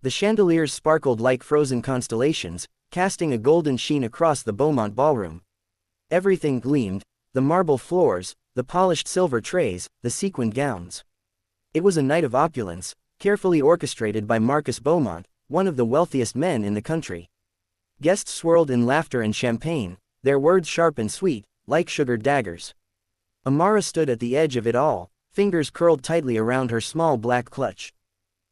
The chandeliers sparkled like frozen constellations, casting a golden sheen across the Beaumont ballroom. Everything gleamed, the marble floors, the polished silver trays, the sequined gowns. It was a night of opulence, carefully orchestrated by Marcus Beaumont, one of the wealthiest men in the country. Guests swirled in laughter and champagne, their words sharp and sweet, like sugared daggers. Amara stood at the edge of it all, fingers curled tightly around her small black clutch.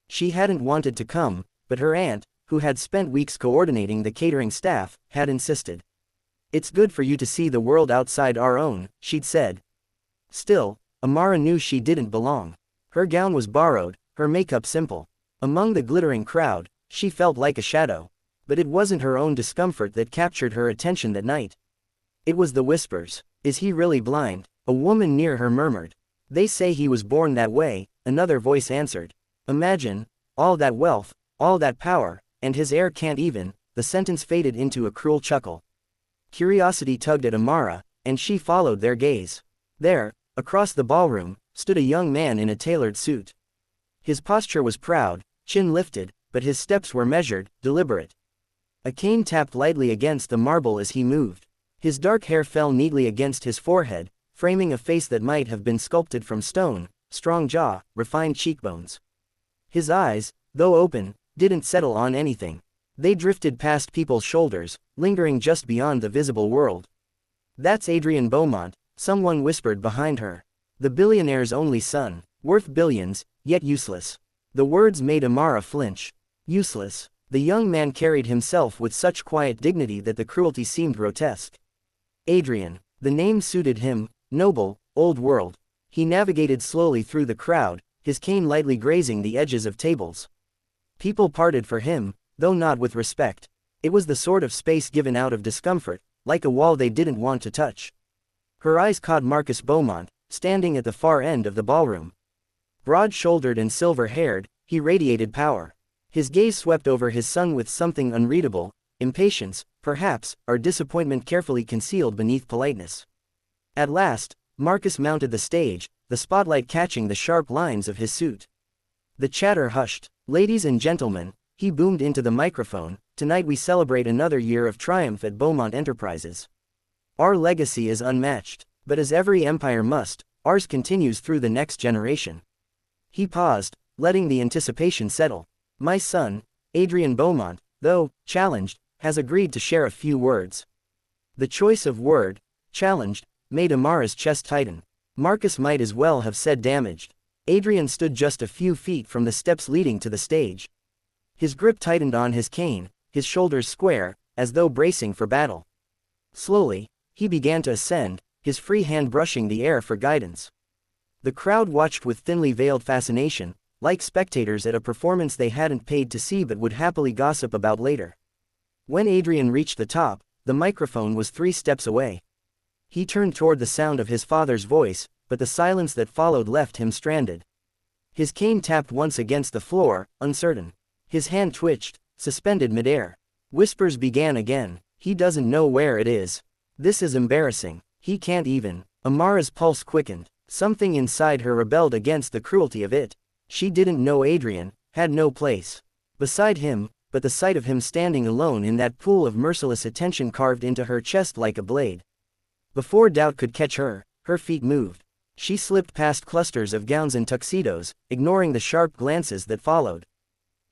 She hadn't wanted to come, but her aunt, who had spent weeks coordinating the catering staff, had insisted. "It's good for you to see the world outside our own," she'd said. Still, Amara knew she didn't belong. Her gown was borrowed, her makeup simple. Among the glittering crowd, she felt like a shadow. But it wasn't her own discomfort that captured her attention that night. It was the whispers. "Is he really blind?" a woman near her murmured. "They say he was born that way," another voice answered. "Imagine, all that wealth, all that power, and his heir can't even." The sentence faded into a cruel chuckle. Curiosity tugged at Amara, and she followed their gaze. There, across the ballroom, stood a young man in a tailored suit. His posture was proud, chin lifted, but his steps were measured, deliberate. A cane tapped lightly against the marble as he moved. His dark hair fell neatly against his forehead, framing a face that might have been sculpted from stone, strong jaw, refined cheekbones. His eyes, though open, didn't settle on anything. They drifted past people's shoulders, lingering just beyond the visible world. "That's Adrian Beaumont," someone whispered behind her. "The billionaire's only son, worth billions, yet useless." The words made Amara flinch. Useless. The young man carried himself with such quiet dignity that the cruelty seemed grotesque. Adrian. The name suited him, noble, old world. He navigated slowly through the crowd, his cane lightly grazing the edges of tables. People parted for him, though not with respect. It was the sort of space given out of discomfort, like a wall they didn't want to touch. Her eyes caught Marcus Beaumont, standing at the far end of the ballroom. Broad-shouldered and silver-haired, he radiated power. His gaze swept over his son with something unreadable, impatience, perhaps, or disappointment carefully concealed beneath politeness. At last, Marcus mounted the stage, the spotlight catching the sharp lines of his suit. The chatter hushed. "Ladies and gentlemen," he boomed into the microphone, "tonight we celebrate another year of triumph at Beaumont Enterprises. Our legacy is unmatched, but as every empire must, ours continues through the next generation." He paused, letting the anticipation settle. "My son, Adrian Beaumont, though challenged, has agreed to share a few words." The choice of word, challenged, made Amara's chest tighten. Marcus might as well have said damaged. Adrian stood just a few feet from the steps leading to the stage. His grip tightened on his cane, his shoulders square, as though bracing for battle. Slowly, he began to ascend, his free hand brushing the air for guidance. The crowd watched with thinly veiled fascination, like spectators at a performance they hadn't paid to see but would happily gossip about later. When Adrian reached the top, the microphone was 3 steps away. He turned toward the sound of his father's voice, but the silence that followed left him stranded. His cane tapped once against the floor, uncertain. His hand twitched, suspended midair. Whispers began again. "He doesn't know where it is. This is embarrassing. He can't even." Amara's pulse quickened. Something inside her rebelled against the cruelty of it. She didn't know Adrian, had no place beside him, but the sight of him standing alone in that pool of merciless attention carved into her chest like a blade. Before doubt could catch her, her feet moved. She slipped past clusters of gowns and tuxedos, ignoring the sharp glances that followed.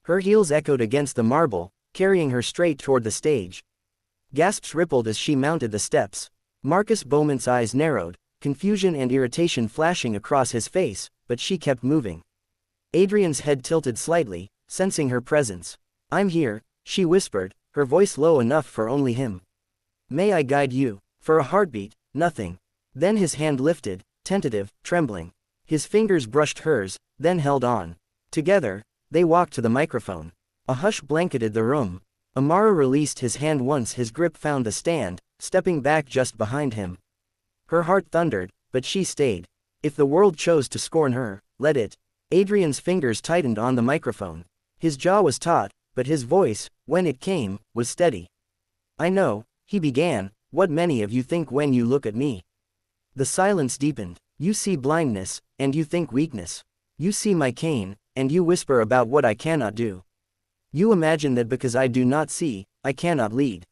Her heels echoed against the marble, carrying her straight toward the stage. Gasps rippled as she mounted the steps. Marcus Beaumont's eyes narrowed, confusion and irritation flashing across his face, but she kept moving. Adrian's head tilted slightly, sensing her presence. "I'm here," she whispered, her voice low enough for only him. "May I guide you?" For a heartbeat, nothing. Then his hand lifted, tentative, trembling. His fingers brushed hers, then held on. Together, they walked to the microphone. A hush blanketed the room. Amara released his hand once his grip found the stand, stepping back just behind him. Her heart thundered, but she stayed. If the world chose to scorn her, let it. Adrian's fingers tightened on the microphone. His jaw was taut, but his voice, when it came, was steady. "I know," he began, "what many of you think when you look at me." The silence deepened. "You see blindness, and you think weakness. You see my cane, and you whisper about what I cannot do." You imagine that because I do not see, I cannot lead.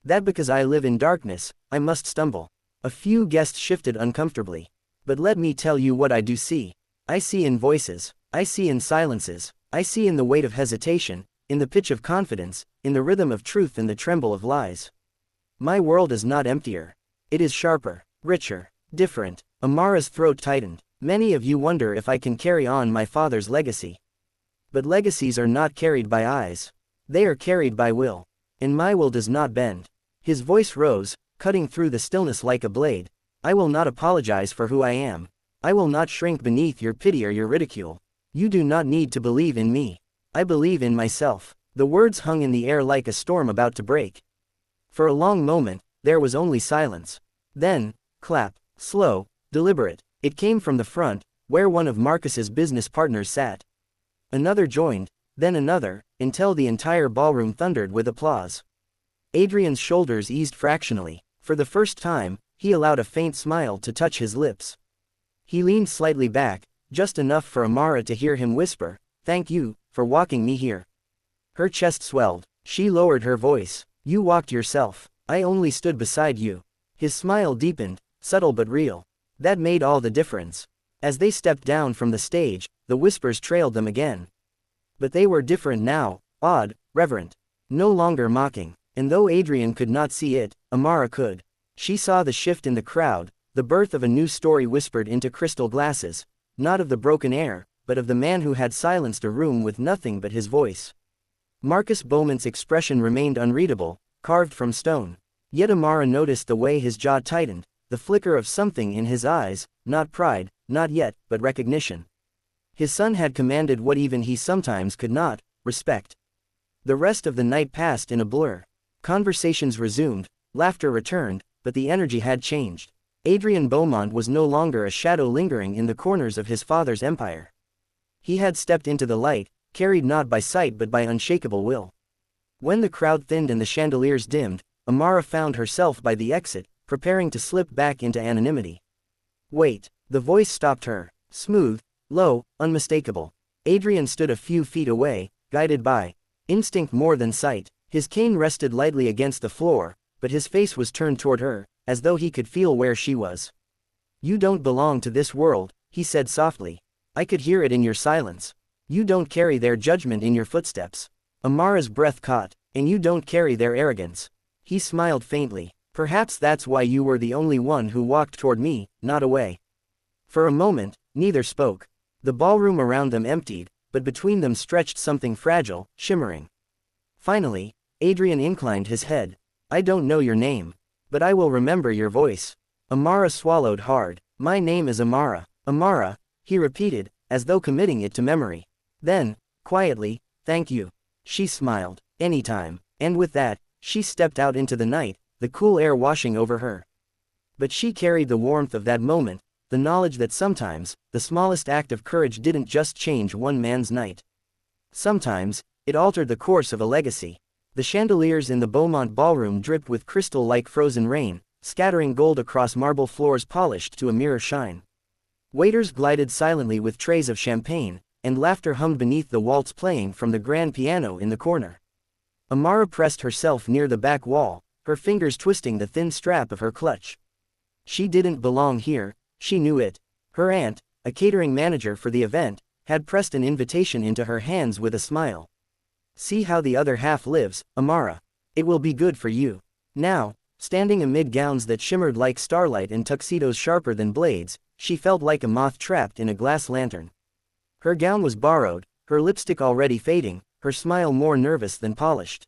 That because I live in darkness, I must stumble. A few guests shifted uncomfortably. But let me tell you what I do see. I see in voices, I see in silences, I see in the weight of hesitation, in the pitch of confidence, in the rhythm of truth and the tremble of lies. My world is not emptier. It is sharper, richer, different. Amara's throat tightened. Many of you wonder if I can carry on my father's legacy. But legacies are not carried by eyes. They are carried by will. And my will does not bend. His voice rose, cutting through the stillness like a blade. I will not apologize for who I am. I will not shrink beneath your pity or your ridicule. You do not need to believe in me. I believe in myself. The words hung in the air like a storm about to break. For a long moment, there was only silence. Then, clap, slow, deliberate. It came from the front, where one of Marcus's business partners sat. Another joined, then another, until the entire ballroom thundered with applause. Adrian's shoulders eased fractionally. For the first time, he allowed a faint smile to touch his lips. He leaned slightly back, just enough for Amara to hear him whisper, "Thank you, for walking me here." Her chest swelled. She lowered her voice. "You walked yourself. I only stood beside you." His smile deepened, subtle but real. That made all the difference. As they stepped down from the stage, the whispers trailed them again. But they were different now, odd, reverent. No longer mocking. And though Adrian could not see it, Amara could. She saw the shift in the crowd, the birth of a new story whispered into crystal glasses, not of the broken air, but of the man who had silenced a room with nothing but his voice. Marcus Beaumont's expression remained unreadable, carved from stone. Yet Amara noticed the way his jaw tightened, the flicker of something in his eyes, not pride, not yet, but recognition. His son had commanded what even he sometimes could not, respect. The rest of the night passed in a blur. Conversations resumed, laughter returned, but the energy had changed. Adrian Beaumont was no longer a shadow lingering in the corners of his father's empire. He had stepped into the light, carried not by sight but by unshakable will. When the crowd thinned and the chandeliers dimmed, Amara found herself by the exit, preparing to slip back into anonymity. "Wait." The voice stopped her. Smooth, low, unmistakable. Adrian stood a few feet away, guided by instinct more than sight. His cane rested lightly against the floor, but his face was turned toward her, as though he could feel where she was. "You don't belong to this world," he said softly. "I could hear it in your silence. You don't carry their judgment in your footsteps." Amara's breath caught. "And you don't carry their arrogance." He smiled faintly. "Perhaps that's why you were the only one who walked toward me, not away." For a moment, neither spoke. The ballroom around them emptied, but between them stretched something fragile, shimmering. Finally, Adrian inclined his head. "I don't know your name. But I will remember your voice." Amara swallowed hard. "My name is Amara." "Amara," he repeated, as though committing it to memory. Then, quietly, "Thank you." She smiled. "Anytime." And with that, she stepped out into the night, the cool air washing over her. But she carried the warmth of that moment, the knowledge that sometimes, the smallest act of courage didn't just change one man's night. Sometimes, it altered the course of a legacy. The chandeliers in the Beaumont ballroom dripped with crystal like frozen rain, scattering gold across marble floors polished to a mirror shine. Waiters glided silently with trays of champagne, and laughter hummed beneath the waltz playing from the grand piano in the corner. Amara pressed herself near the back wall, her fingers twisting the thin strap of her clutch. She didn't belong here, she knew it. Her aunt, a catering manager for the event, had pressed an invitation into her hands with a smile. "See how the other half lives, Amara. It will be good for you." Now, standing amid gowns that shimmered like starlight and tuxedos sharper than blades, she felt like a moth trapped in a glass lantern. Her gown was borrowed, her lipstick already fading, her smile more nervous than polished.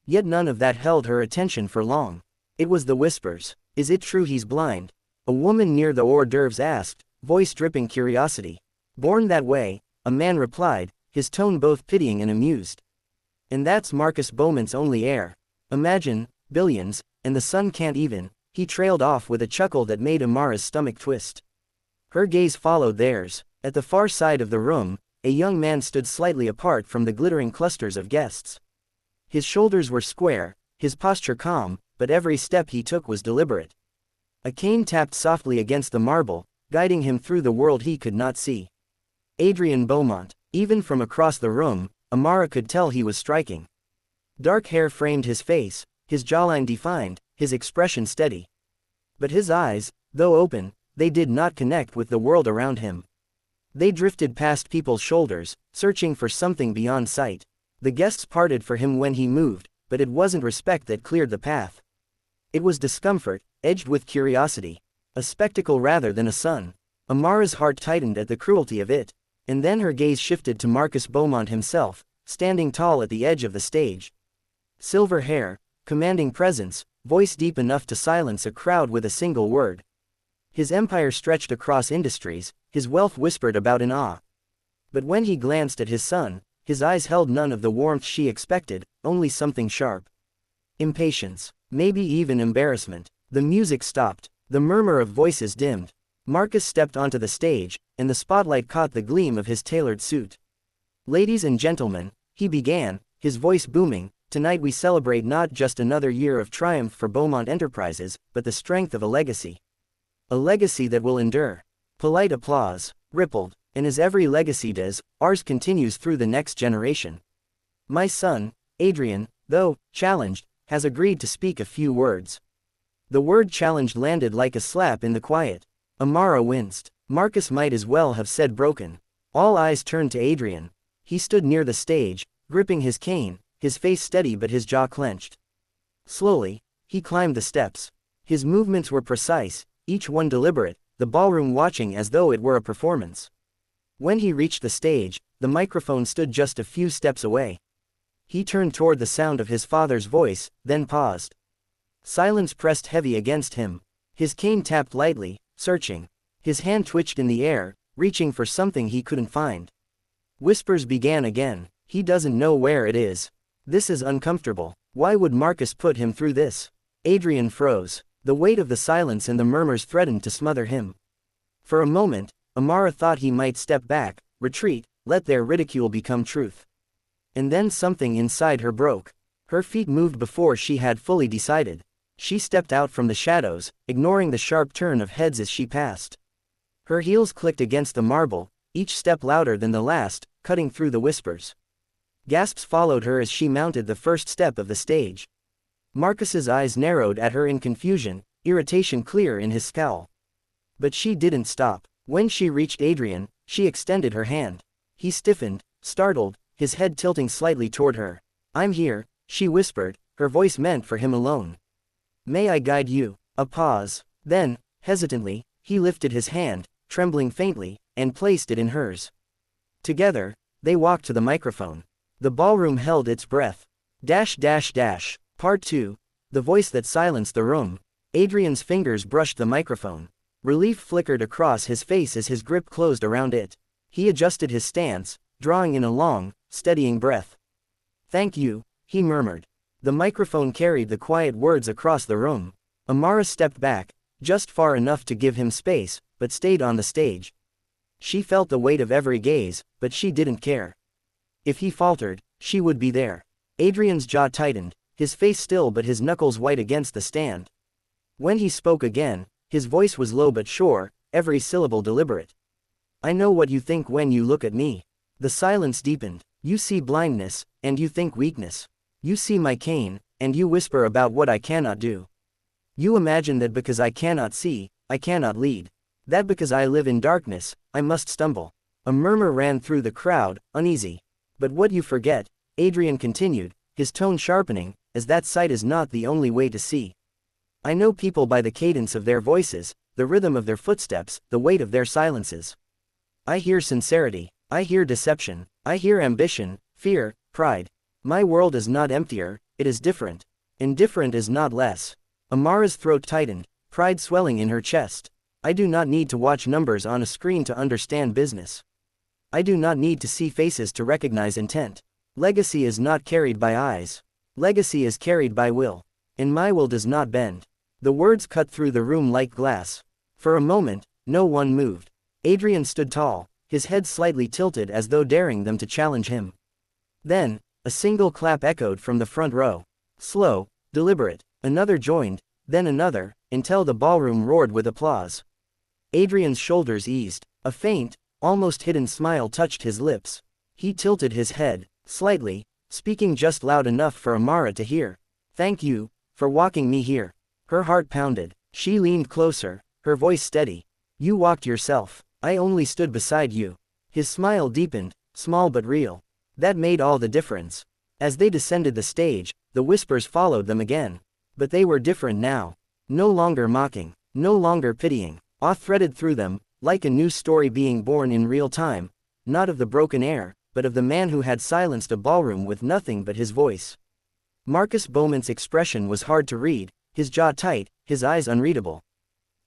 Yet none of that held her attention for long. It was the whispers. "Is it true he's blind?" A woman near the hors d'oeuvres asked, voice dripping curiosity. "Born that way," a man replied, his tone both pitying and amused. "And that's Marcus Beaumont's only heir. Imagine, billions, and the son can't even," he trailed off with a chuckle that made Amara's stomach twist. Her gaze followed theirs. At the far side of the room, a young man stood slightly apart from the glittering clusters of guests. His shoulders were square, his posture calm, but every step he took was deliberate. A cane tapped softly against the marble, guiding him through the world he could not see. Adrian Beaumont. Even from across the room, Amara could tell he was striking. Dark hair framed his face, his jawline defined, his expression steady. But his eyes, though open, they did not connect with the world around him. They drifted past people's shoulders, searching for something beyond sight. The guests parted for him when he moved, but it wasn't respect that cleared the path. It was discomfort, edged with curiosity. A spectacle rather than a sun. Amara's heart tightened at the cruelty of it, and then her gaze shifted to Marcus Beaumont himself, standing tall at the edge of the stage. Silver hair, commanding presence, voice deep enough to silence a crowd with a single word. His empire stretched across industries, his wealth whispered about in awe. But when he glanced at his son, his eyes held none of the warmth she expected, only something sharp. Impatience, maybe even embarrassment. The music stopped, the murmur of voices dimmed. Marcus stepped onto the stage, and the spotlight caught the gleam of his tailored suit. "Ladies and gentlemen," he began, his voice booming, "tonight we celebrate not just another year of triumph for Beaumont Enterprises, but the strength of a legacy. A legacy that will endure." Polite applause rippled, and as every legacy does, ours continues through the next generation. "My son, Adrian, though challenged, has agreed to speak a few words." The word challenged landed like a slap in the quiet. Amara winced. Marcus might as well have said broken. All eyes turned to Adrian. He stood near the stage, gripping his cane, his face steady but his jaw clenched. Slowly, he climbed the steps. His movements were precise, each one deliberate, the ballroom watching as though it were a performance. When he reached the stage, the microphone stood just a few steps away. He turned toward the sound of his father's voice, then paused. Silence pressed heavy against him. His cane tapped lightly, searching. His hand twitched in the air, reaching for something he couldn't find. Whispers began again. "He doesn't know where it is. This is uncomfortable. Why would Marcus put him through this?" Adrian froze. The weight of the silence and the murmurs threatened to smother him. For a moment, Amara thought he might step back, retreat, let their ridicule become truth. And then something inside her broke. Her feet moved before she had fully decided. She stepped out from the shadows, ignoring the sharp turn of heads as she passed. Her heels clicked against the marble, each step louder than the last, cutting through the whispers. Gasps followed her as she mounted the first step of the stage. Marcus's eyes narrowed at her in confusion, irritation clear in his scowl. But she didn't stop. When she reached Adrian, she extended her hand. He stiffened, startled, his head tilting slightly toward her. "I'm here," she whispered, her voice meant for him alone. "May I guide you?" A pause. Then, hesitantly, he lifted his hand, trembling faintly, and placed it in hers. Together, they walked to the microphone. The ballroom held its breath. Part 2. The voice that silenced the room. Adrian's fingers brushed the microphone. Relief flickered across his face as his grip closed around it. He adjusted his stance, drawing in a long, steadying breath. "Thank you," he murmured. The microphone carried the quiet words across the room. Amara stepped back, just far enough to give him space, but stayed on the stage. She felt the weight of every gaze, but she didn't care. If he faltered, she would be there. Adrian's jaw tightened, his face still but his knuckles white against the stand. When he spoke again, his voice was low but sure, every syllable deliberate. "I know what you think when you look at me." The silence deepened. "You see blindness, and you think weakness. You see my cane, and you whisper about what I cannot do. You imagine that because I cannot see, I cannot lead. That because I live in darkness, I must stumble." A murmur ran through the crowd, uneasy. "But what you forget," Adrian continued, his tone sharpening, "is that sight is not the only way to see. I know people by the cadence of their voices, the rhythm of their footsteps, the weight of their silences. I hear sincerity, I hear deception, I hear ambition, fear, pride. My world is not emptier, it is different. And different is not less." Amara's throat tightened, pride swelling in her chest. "I do not need to watch numbers on a screen to understand business. I do not need to see faces to recognize intent. Legacy is not carried by eyes. Legacy is carried by will. And my will does not bend." The words cut through the room like glass. For a moment, no one moved. Adrian stood tall, his head slightly tilted as though daring them to challenge him. Then, a single clap echoed from the front row. Slow, deliberate. Another joined, then another, until the ballroom roared with applause. Adrian's shoulders eased. A faint, almost hidden smile touched his lips. He tilted his head, Slightly, speaking just loud enough for Amara to hear. Thank you, for walking me here. Her heart pounded. She leaned closer, her voice steady. You walked yourself. I only stood beside you. His smile deepened, small but real. That made all the difference. As they descended the stage, the whispers followed them again. But they were different now. No longer mocking, no longer pitying. Awe threaded through them, like a new story being born in real time, not of the broken air, but of the man who had silenced a ballroom with nothing but his voice. Marcus Beaumont's expression was hard to read, his jaw tight, his eyes unreadable.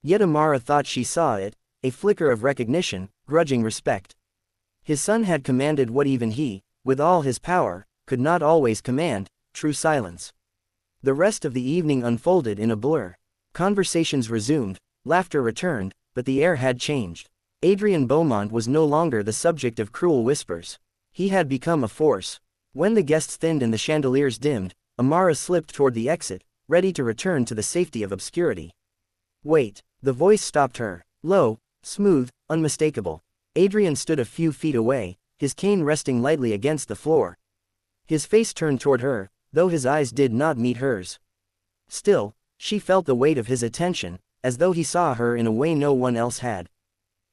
Yet Amara thought she saw it, a flicker of recognition, grudging respect. His son had commanded what even he, with all his power, could not always command, true silence. The rest of the evening unfolded in a blur. Conversations resumed, laughter returned, but the air had changed. Adrien Beaumont was no longer the subject of cruel whispers. He had become a force. When the guests thinned and the chandeliers dimmed, Amara slipped toward the exit, ready to return to the safety of obscurity. Wait. The voice stopped her. Low, smooth, unmistakable. Adrien stood a few feet away, his cane resting lightly against the floor. His face turned toward her, though his eyes did not meet hers. Still, she felt the weight of his attention, as though he saw her in a way no one else had.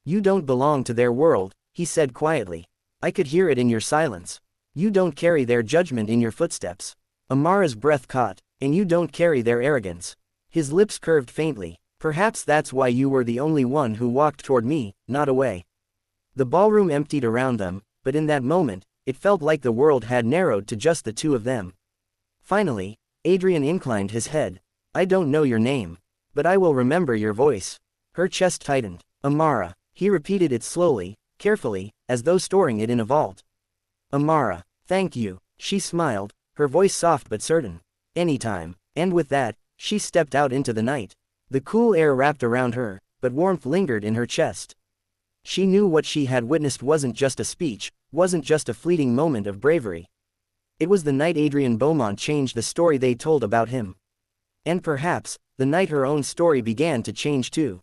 You don't belong to their world, he said quietly. I could hear it in your silence. You don't carry their judgment in your footsteps. Amara's breath caught. And you don't carry their arrogance. His lips curved faintly. Perhaps that's why you were the only one who walked toward me, not away. The ballroom emptied around them, but in that moment, it felt like the world had narrowed to just the two of them. Finally, Adrien inclined his head. I don't know your name. But I will remember your voice. Her chest tightened. Amara. He repeated it slowly, carefully, as though storing it in a vault. Amara. Thank you. She smiled, her voice soft but certain. Anytime. And with that, she stepped out into the night. The cool air wrapped around her, but warmth lingered in her chest. She knew what she had witnessed wasn't just a speech, wasn't just a fleeting moment of bravery. It was the night Adrien Beaumont changed the story they told about him. And perhaps, the night her own story began to change too.